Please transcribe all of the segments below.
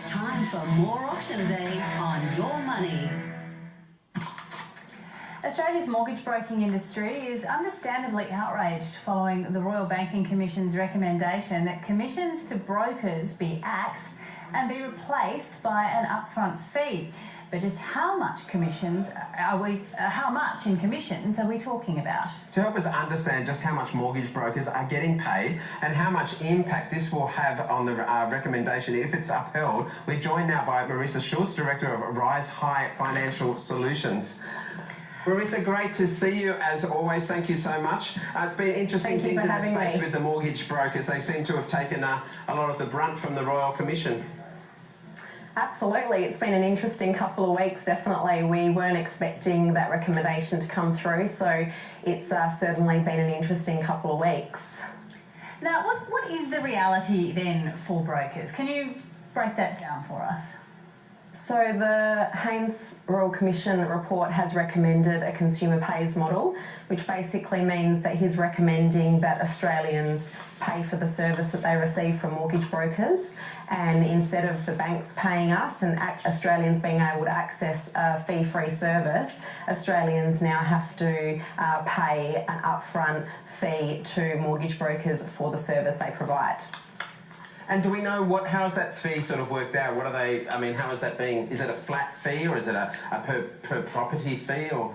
It's time for more auction day on Your Money. Australia's mortgage broking industry is understandably outraged following the Royal Banking Commission's recommendation that commissions to brokers be axed and be replaced by an upfront fee. But just how much in commissions are we talking about? To help us understand just how much mortgage brokers are getting paid and how much impact this will have on the recommendation if it's upheld, we're joined now by Marissa, Director of Rise High Financial Solutions. Marissa, great to see you as always. Thank you so much. It's been interesting things in the space with the mortgage brokers. They seem to have taken a lot of the brunt from the Royal Commission. Absolutely. It's been an interesting couple of weeks, definitely. We weren't expecting that recommendation to come through, so it's certainly been an interesting couple of weeks. Now, what is the reality then for brokers? Can you break that down for us? So the Haynes Royal Commission report has recommended a consumer pays model, which basically means that he's recommending that Australians pay for the service that they receive from mortgage brokers, and instead of the banks paying us and Australians being able to access a fee-free service, Australians now have to pay an upfront fee to mortgage brokers for the service they provide. And do we know how has that fee sort of worked out? What are they, how is that being, is it a flat fee or is it a per property fee or?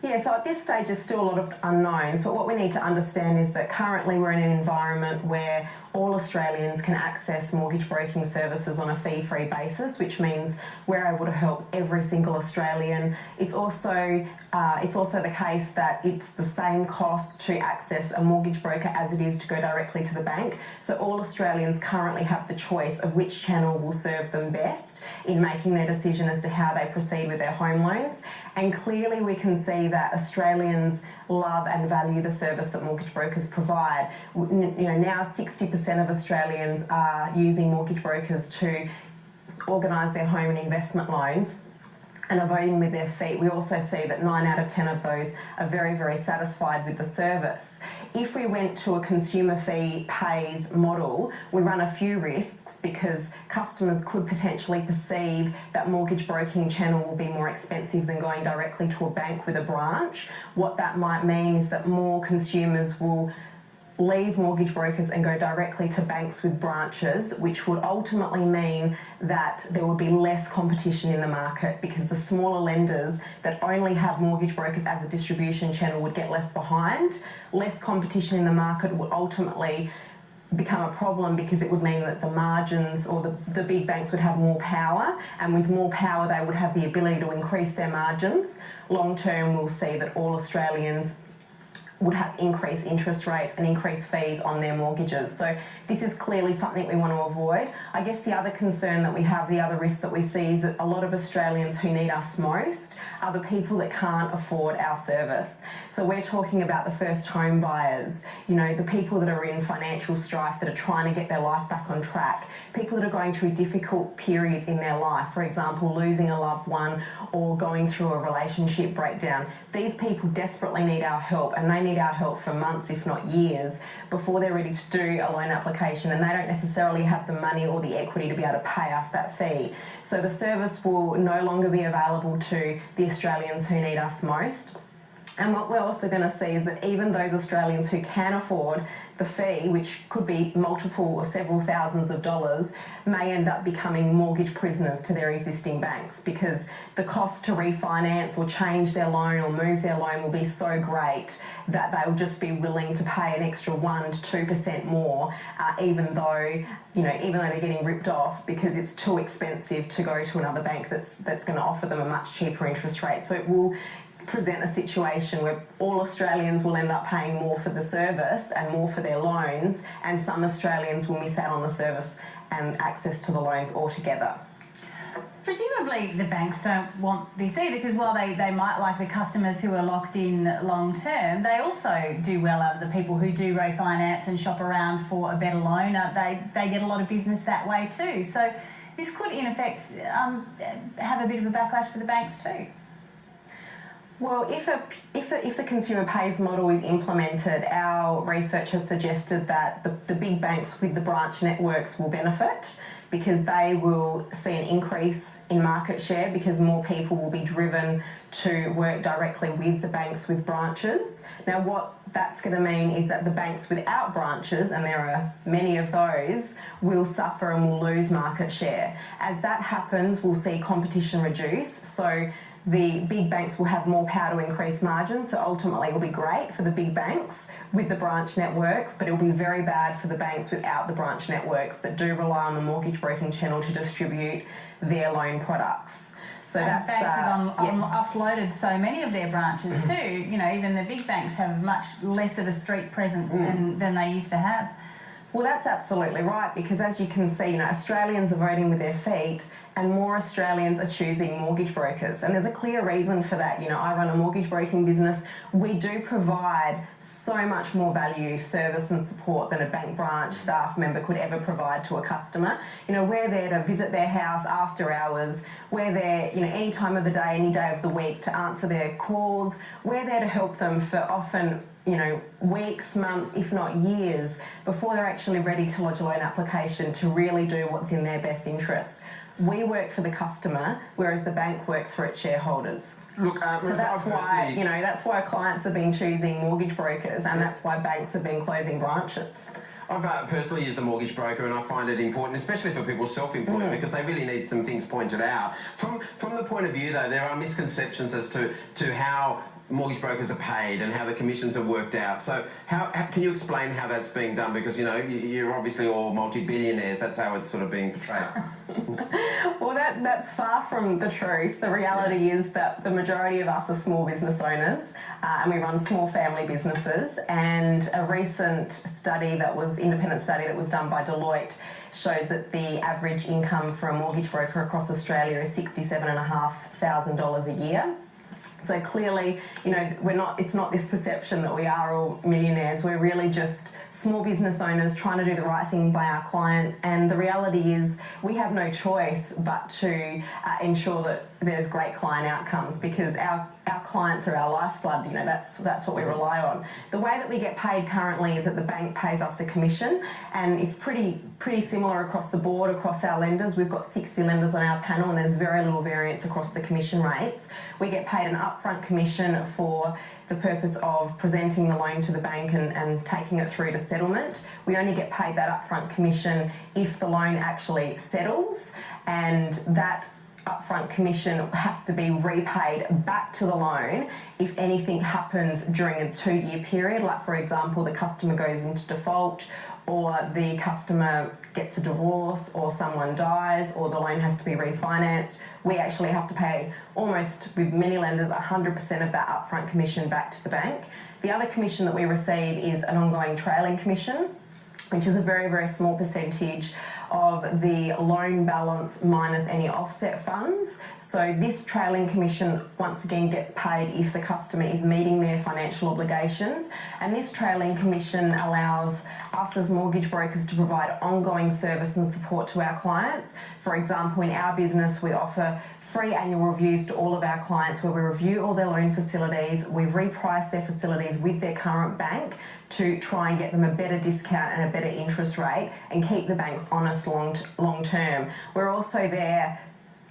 Yeah, so at this stage there's still a lot of unknowns, but what we need to understand is that currently we're in an environment where all Australians can access mortgage broking services on a fee-free basis, which means we're able to help every single Australian. It's also the case that it's the same cost to access a mortgage broker as it is to go directly to the bank. So all Australians currently have the choice of which channel will serve them best in making their decision as to how they proceed with their home loans. And clearly we can see that Australians love and value the service that mortgage brokers provide. Now 60% of Australians are using mortgage brokers to organise their home and investment loans and are voting with their feet. We also see that 9 out of 10 of those are very, very satisfied with the service. If we went to a consumer fee pays model, we run a few risks because customers could potentially perceive that mortgage broking channel will be more expensive than going directly to a bank with a branch. What that might mean is that more consumers will leave mortgage brokers and go directly to banks with branches, which would ultimately mean that there would be less competition in the market because the smaller lenders that only have mortgage brokers as a distribution channel would get left behind. Less competition in the market would ultimately become a problem because it would mean that the margins or the big banks would have more power, and with more power they would have the ability to increase their margins. Long term, we'll see that all Australians would have increased interest rates and increased fees on their mortgages. So this is clearly something we want to avoid. I guess the other concern that we have, the other risk that we see is that a lot of Australians who need us most are the people that can't afford our service. So we're talking about the first home buyers, the people that are in financial strife, that are trying to get their life back on track, people that are going through difficult periods in their life, for example, losing a loved one or going through a relationship breakdown. These people desperately need our help, and they need our help for months, if not years, before they're ready to do a loan application, and they don't necessarily have the money or the equity to be able to pay us that fee. So the service will no longer be available to the Australians who need us most. And what we're also going to see is that even those Australians who can afford the fee, which could be multiple or several thousands of dollars, may end up becoming mortgage prisoners to their existing banks because the cost to refinance or change their loan or move their loan will be so great that they will just be willing to pay an extra 1 to 2% more, even though they're getting ripped off because it's too expensive to go to another bank that's going to offer them a much cheaper interest rate. So it will present a situation where all Australians will end up paying more for the service and more for their loans, and some Australians will miss out on the service and access to the loans altogether. Presumably the banks don't want this either, because while they might like the customers who are locked in long term, they also do well out of the people who do refinance and shop around for a better loan. They get a lot of business that way too. So this could in effect have a bit of a backlash for the banks too. Well, if the consumer pays model is implemented, our research has suggested that the big banks with the branch networks will benefit because they will see an increase in market share because more people will be driven to work directly with the banks with branches. Now, what that's going to mean is that the banks without branches, and there are many of those, will suffer and will lose market share. As that happens, we'll see competition reduce. So the big banks will have more power to increase margins, so ultimately it will be great for the big banks with the branch networks, but it will be very bad for the banks without the branch networks that do rely on the mortgage broking channel to distribute their loan products. So and that's banks have offloaded so many of their branches too. You know, even the big banks have much less of a street presence than they used to have. Well, that's absolutely right, because as you can see, you know, Australians are voting with their feet and more Australians are choosing mortgage brokers. And there's a clear reason for that. You know, I run a mortgage broking business. We do provide so much more value, service and support than a bank branch staff member could ever provide to a customer. You know, we're there to visit their house after hours. We're there, you know, any time of the day, any day of the week to answer their calls. We're there to help them for often, you know, weeks, months, if not years, before they're actually ready to lodge a loan application to really do what's in their best interest. We work for the customer, whereas the bank works for its shareholders. Look, so that's why, you know, that's why clients have been choosing mortgage brokers, and that's why banks have been closing branches. I've personally used a mortgage broker, and I find it important, especially for people self-employed, because they really need some things pointed out. From the point of view, though, there are misconceptions as to how mortgage brokers are paid and how the commissions are worked out. So how can you explain how that's being done? Because, you know, you're obviously all multi-billionaires. That's how it's sort of being portrayed. Well, that's far from the truth. The reality is that the majority of us are small business owners and we run small family businesses. And a recent independent study that was done by Deloitte shows that the average income for a mortgage broker across Australia is $67,500 a year. So clearly, you know, it's not this perception that we are all millionaires. We're really just small business owners trying to do the right thing by our clients. And the reality is we have no choice but to ensure that there's great client outcomes, because our clients are our lifeblood. You know, that's what we rely on. The way that we get paid currently is that the bank pays us a commission, and it's pretty similar across the board, across our lenders. We've got 60 lenders on our panel, and there's very little variance across the commission rates. We get paid an upfront commission for the purpose of presenting the loan to the bank and taking it through to settlement. We only get paid that upfront commission if the loan actually settles, and that upfront commission has to be repaid back to the loan if anything happens during a 2-year period, like for example the customer goes into default, or the customer gets a divorce, or someone dies, or the loan has to be refinanced. We actually have to pay almost, with many lenders, 100% of that upfront commission back to the bank. The other commission that we receive is an ongoing trailing commission, which is a very, very small percentage of the loan balance minus any offset funds. So this trailing commission once again gets paid if the customer is meeting their financial obligations, and this trailing commission allows us as mortgage brokers to provide ongoing service and support to our clients. For example, in our business we offer free annual reviews to all of our clients where we review all their loan facilities, we reprice their facilities with their current bank to try and get them a better discount and a better interest rate and keep the banks honest long term. We're also there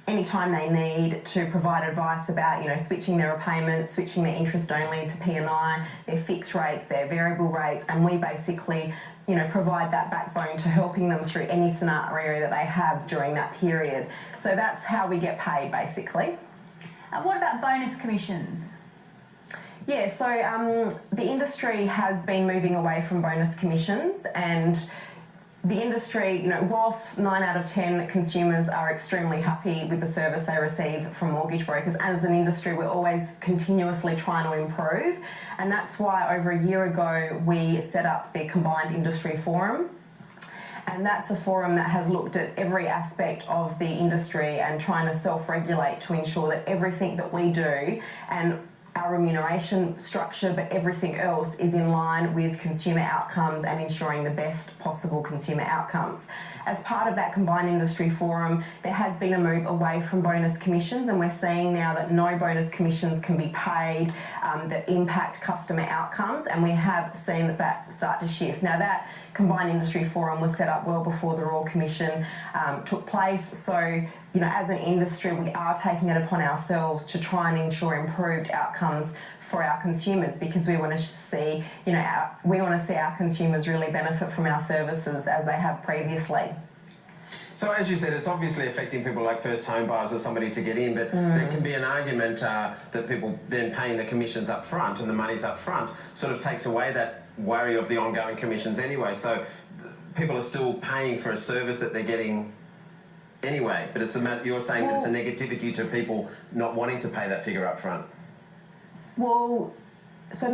anytime they need to provide advice about, you know, switching their repayments, switching their interest only to P&I, their fixed rates, their variable rates, and we basically, you know, provide that backbone to helping them through any scenario that they have during that period. So that's how we get paid, basically. What about bonus commissions? Yeah, so the industry has been moving away from bonus commissions, and the industry, you know, whilst 9 out of 10 consumers are extremely happy with the service they receive from mortgage brokers, as an industry we're always continuously trying to improve, and that's why over a year ago we set up the Combined Industry Forum. And that's a forum that has looked at every aspect of the industry and trying to self-regulate to ensure that everything that we do, and our remuneration structure, but everything else is in line with consumer outcomes and ensuring the best possible consumer outcomes. As part of that combined industry forum, there has been a move away from bonus commissions, and we're seeing now that no bonus commissions can be paid that impact customer outcomes, and we have seen that start to shift. Now, that combined industry forum was set up well before the Royal Commission took place, so as an industry, we are taking it upon ourselves to try and ensure improved outcomes for our consumers, because we want to see, our consumers really benefit from our services as they have previously. So as you said, it's obviously affecting people like first home buyers or somebody to get in, but there can be an argument that people then paying the commissions up front and the money's up front sort of takes away that worry of the ongoing commissions anyway. So people are still paying for a service that they're getting anyway, but you're saying that it's a negativity to people not wanting to pay that figure up front. Well, so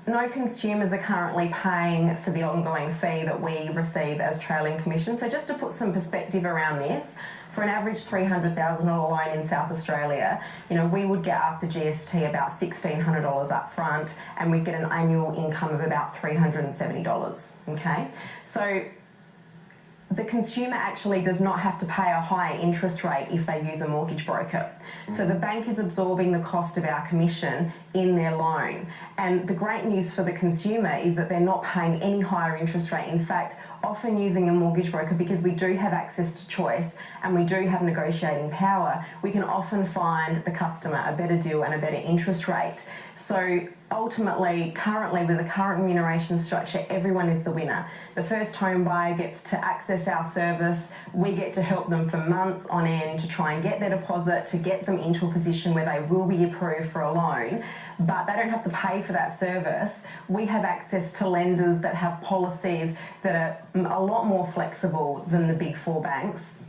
no consumers are currently paying for the ongoing fee that we receive as trailing commission. So just to put some perspective around this, for an average $300,000 loan in South Australia, we would get after GST about $1,600 up front, and we'd get an annual income of about $370, okay? So the consumer actually does not have to pay a higher interest rate if they use a mortgage broker. So the bank is absorbing the cost of our commission in their loan. And the great news for the consumer is that they're not paying any higher interest rate. In fact, often using a mortgage broker, because we do have access to choice and we do have negotiating power, we can often find the customer a better deal and a better interest rate. So ultimately, currently, with the current remuneration structure, everyone is the winner. The first home buyer gets to access our service. We get to help them for months on end to try and get their deposit, to get them into a position where they will be approved for a loan, but they don't have to pay for that service. We have access to lenders that have policies that are a lot more flexible than the big four banks,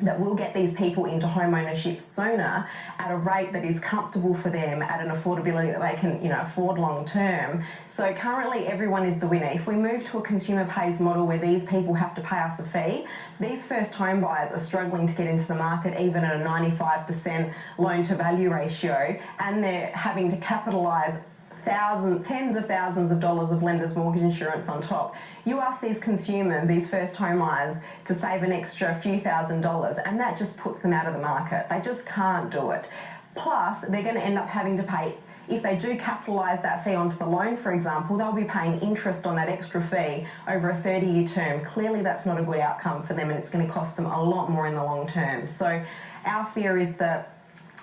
that will get these people into home ownership sooner at a rate that is comfortable for them, at an affordability that they can afford long term. So currently everyone is the winner. If we move to a consumer pays model where these people have to pay us a fee, these first home buyers are struggling to get into the market even at a 95% loan to value ratio, and they're having to capitalise tens of thousands of dollars of lenders' mortgage insurance on top. You ask these consumers, these first home buyers, to save an extra few $1,000s, and that just puts them out of the market. They just can't do it. Plus, they're going to end up having to pay, if they do capitalise that fee onto the loan, for example, they'll be paying interest on that extra fee over a 30-year term. Clearly, that's not a good outcome for them, and it's going to cost them a lot more in the long term. So our fear is that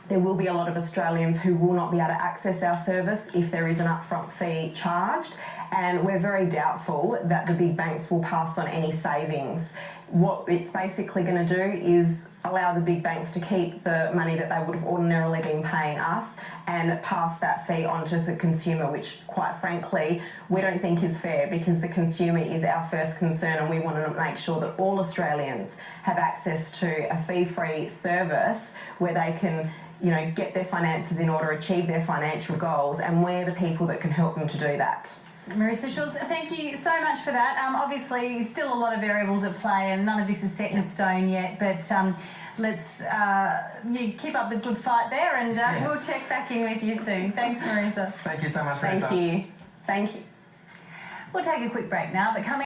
there will be a lot of Australians who will not be able to access our service if there is an upfront fee charged, and we're very doubtful that the big banks will pass on any savings. What it's basically going to do is allow the big banks to keep the money that they would have ordinarily been paying us and pass that fee on to the consumer, which, quite frankly, we don't think is fair, because the consumer is our first concern, and we want to make sure that all Australians have access to a fee-free service where they can get their finances in order, achieve their financial goals, and we're the people that can help them to do that. Marissa Schulz, thank you so much for that. Obviously, still a lot of variables at play, and none of this is set in stone yet, but let's you keep up the good fight there, and we'll check back in with you soon. Thanks, Marissa. Thank you so much, Marissa. Thank you. Thank you. We'll take a quick break now, but coming